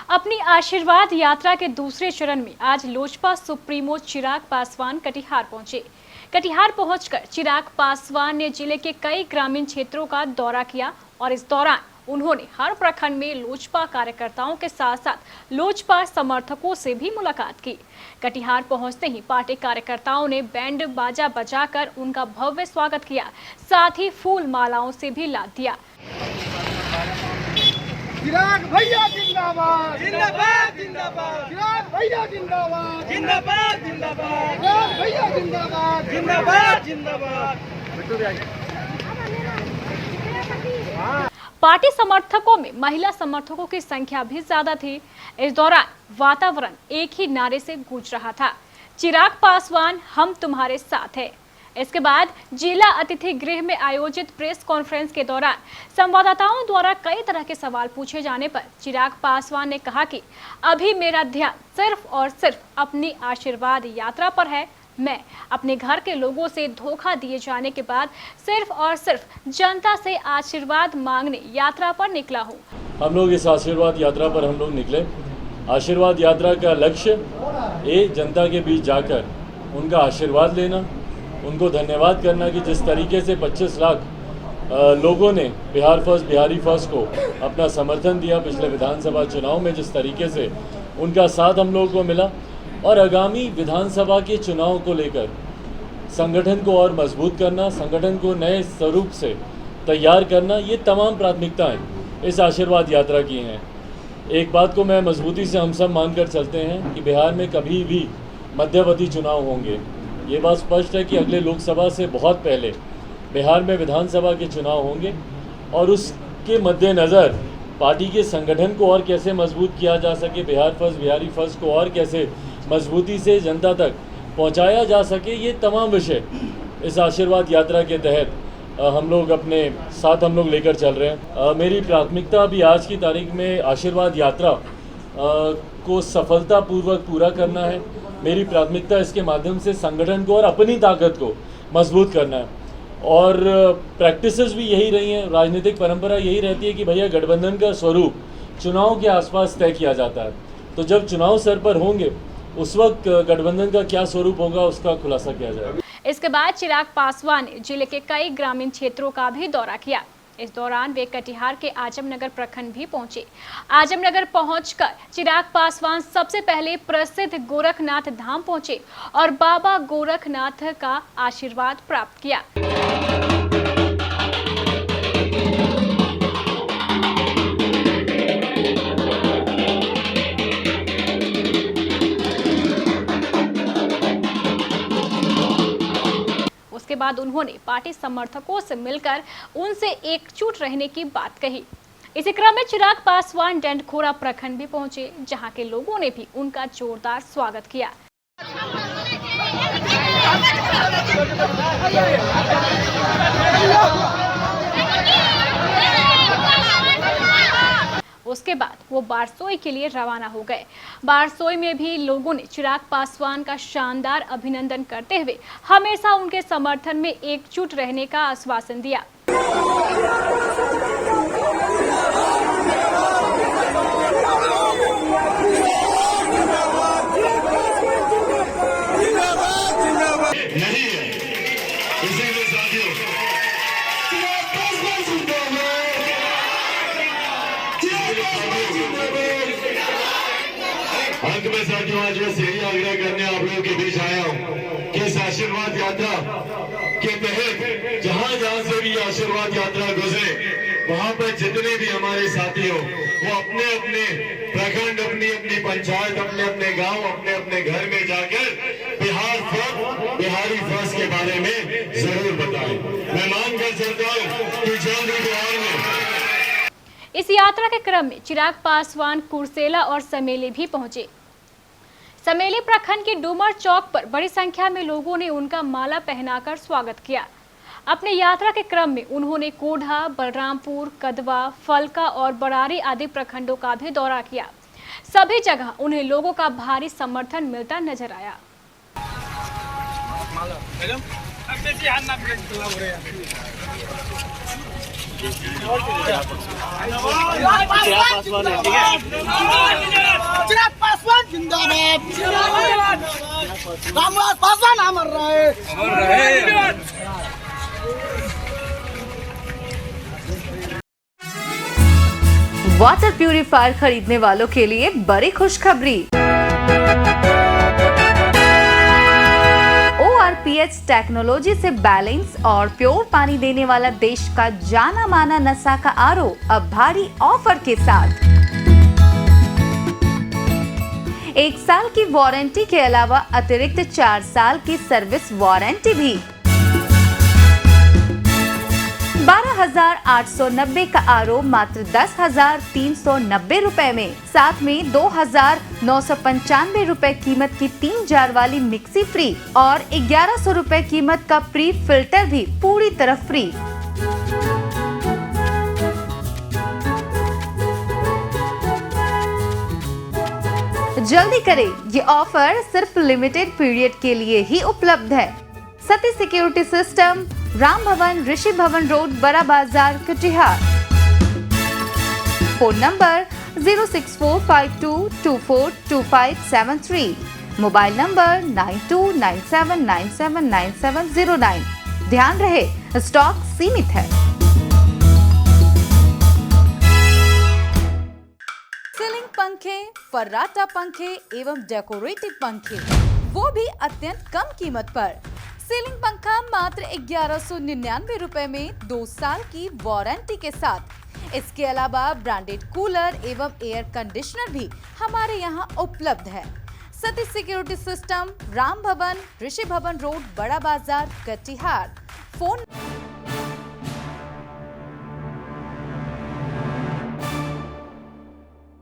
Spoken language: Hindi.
अपनी आशीर्वाद यात्रा के दूसरे चरण में आज लोजपा सुप्रीमो चिराग पासवान कटिहार पहुंचे। कटिहार पहुंचकर चिराग पासवान ने जिले के कई ग्रामीण क्षेत्रों का दौरा किया और इस दौरान उन्होंने हर प्रखंड में लोजपा कार्यकर्ताओं के साथ साथ लोजपा समर्थकों से भी मुलाकात की। कटिहार पहुंचते ही पार्टी कार्यकर्ताओं ने बैंड बाजा बजाकर उनका भव्य स्वागत किया, साथ ही फूल मालाओं से भी लाद दिया। चिराग भैया जिंदाबाद जिंदाबाद जिंदाबाद चिराग भैया जिंदाबाद जिंदाबाद जिंदाबाद चिराग भैया जिंदाबाद जिंदाबाद जिंदाबाद। पार्टी समर्थकों में महिला समर्थकों की संख्या भी ज्यादा थी। इस दौरान वातावरण एक ही नारे से गूंज रहा था, चिराग पासवान हम तुम्हारे साथ हैं। इसके बाद जिला अतिथि गृह में आयोजित प्रेस कॉन्फ्रेंस के दौरान संवाददाताओं द्वारा कई तरह के सवाल पूछे जाने पर चिराग पासवान ने कहा कि अभी मेरा ध्यान सिर्फ और सिर्फ अपनी आशीर्वाद यात्रा पर है। मैं अपने घर के लोगों से धोखा दिए जाने के बाद सिर्फ और सिर्फ जनता से आशीर्वाद मांगने यात्रा पर निकला हूँ। हम लोग इस आशीर्वाद यात्रा पर हम लोग निकले। आशीर्वाद यात्रा का लक्ष्य जनता के बीच जाकर उनका आशीर्वाद लेना, उनको धन्यवाद करना कि जिस तरीके से 25 लाख लोगों ने बिहारी फर्स्ट को अपना समर्थन दिया पिछले विधानसभा चुनाव में, जिस तरीके से उनका साथ हम लोगों को मिला और आगामी विधानसभा के चुनाव को लेकर संगठन को और मजबूत करना, संगठन को नए स्वरूप से तैयार करना, ये तमाम प्राथमिकताएं इस आशीर्वाद यात्रा की हैं। एक बात को मैं मजबूती से हम सब मानकर चलते हैं कि बिहार में कभी भी मध्यवर्ती चुनाव होंगे। ये बात स्पष्ट है कि अगले लोकसभा से बहुत पहले बिहार में विधानसभा के चुनाव होंगे और उसके मद्देनज़र पार्टी के संगठन को और कैसे मजबूत किया जा सके, बिहारी फर्स्ट को और कैसे मजबूती से जनता तक पहुंचाया जा सके, ये तमाम विषय इस आशीर्वाद यात्रा के तहत हम लोग अपने साथ हम लोग लेकर चल रहे हैं। मेरी प्राथमिकता अभी आज की तारीख में आशीर्वाद यात्रा को सफलतापूर्वक पूरा करना है। मेरी प्राथमिकता इसके माध्यम से संगठन को और अपनी ताकत को मजबूत करना है और प्रैक्टिसेस भी यही रही हैं, राजनीतिक परंपरा यही रहती है कि भैया गठबंधन का स्वरूप चुनाव के आसपास तय किया जाता है। तो जब चुनाव सर पर होंगे उस वक्त गठबंधन का क्या स्वरूप होगा उसका खुलासा किया जाएगा। इसके बाद चिराग पासवान ने जिले के कई ग्रामीण क्षेत्रों का भी दौरा किया। इस दौरान वे कटिहार के आजमनगर प्रखंड भी पहुंचे। आजमनगर पहुंचकर चिराग पासवान सबसे पहले प्रसिद्ध गोरखनाथ धाम पहुंचे और बाबा गोरखनाथ का आशीर्वाद प्राप्त किया। उसके बाद उन्होंने पार्टी समर्थकों से मिलकर उनसे एकजुट रहने की बात कही। इसी क्रम में चिराग पासवान डंडखोरा प्रखंड भी पहुंचे, जहां के लोगों ने भी उनका जोरदार स्वागत किया। उसके बाद वो बारसोई के लिए रवाना हो गए। बारसोई में भी लोगों ने चिराग पासवान का शानदार अभिनंदन करते हुए हमेशा उनके समर्थन में एकजुट रहने का आश्वासन दिया। अंत में साथियों आज मैं यही आग्रह करने आप लोगों के बीच आया हूँ कि इस आशीर्वाद यात्रा के तहत जहाँ से भी आशीर्वाद यात्रा गुजरे वहाँ पर जितने भी हमारे साथी हो वो अपने अपने प्रखंड, अपनी अपनी पंचायत, अपने अपने गांव, अपने अपने घर में जाकर बिहारी फर्स्ट के बारे में जरूर बताएं। मैं मान कर चलता हूँ कि जल्द ही बिहार में। इस यात्रा के क्रम में चिराग पासवान कुर्सेला और समेली भी पहुंचे। समेली प्रखंड के डूमर चौक पर बड़ी संख्या में लोगों ने उनका माला पहनाकर स्वागत किया। अपने यात्रा के क्रम में उन्होंने कोढ़ा, बलरामपुर, कदवा, फलका और बरारी आदि प्रखंडों का भी दौरा किया। सभी जगह उन्हें लोगों का भारी समर्थन मिलता नजर आया। चिराग पासवान है, ठीक है। रामविलास पासवान अमर रहे। वाटर प्यूरिफायर खरीदने वालों के लिए बड़ी खुशखबरी। ORPH टेक्नोलॉजी से बैलेंस और प्योर पानी देने वाला देश का जाना माना नशा का RO अब भारी ऑफर के साथ 1 साल की वारंटी के अलावा अतिरिक्त 4 साल की सर्विस वारंटी भी। 12,890 का RO मात्र 10,390 रुपए में, साथ में 2,995 रुपए कीमत की 3 जार वाली मिक्सी फ्री और 1,100 रुपए कीमत का प्री फिल्टर भी पूरी तरह फ्री। जल्दी करें, ये ऑफर सिर्फ लिमिटेड पीरियड के लिए ही उपलब्ध है। सती सिक्योरिटी सिस्टम, राम भवन, ऋषि भवन रोड, बड़ा बाजार, Katihar. Phone number 06452242573, mobile number 9297979709। ध्यान रहे, स्टॉक सीमित है। सीलिंग पंखे, फर्राटा पंखे एवं डेकोरेटिव पंखे, वो भी अत्यंत कम कीमत पर। सीलिंग पंखा मात्र 1,199 रुपए में 2 साल की वारंटी के साथ। इसके अलावा ब्रांडेड कूलर एवं एयर कंडीशनर भी हमारे यहाँ उपलब्ध है। सती सिक्योरिटी सिस्टम, राम भवन, ऋषि भवन रोड, बड़ा बाजार, कटिहार। फोन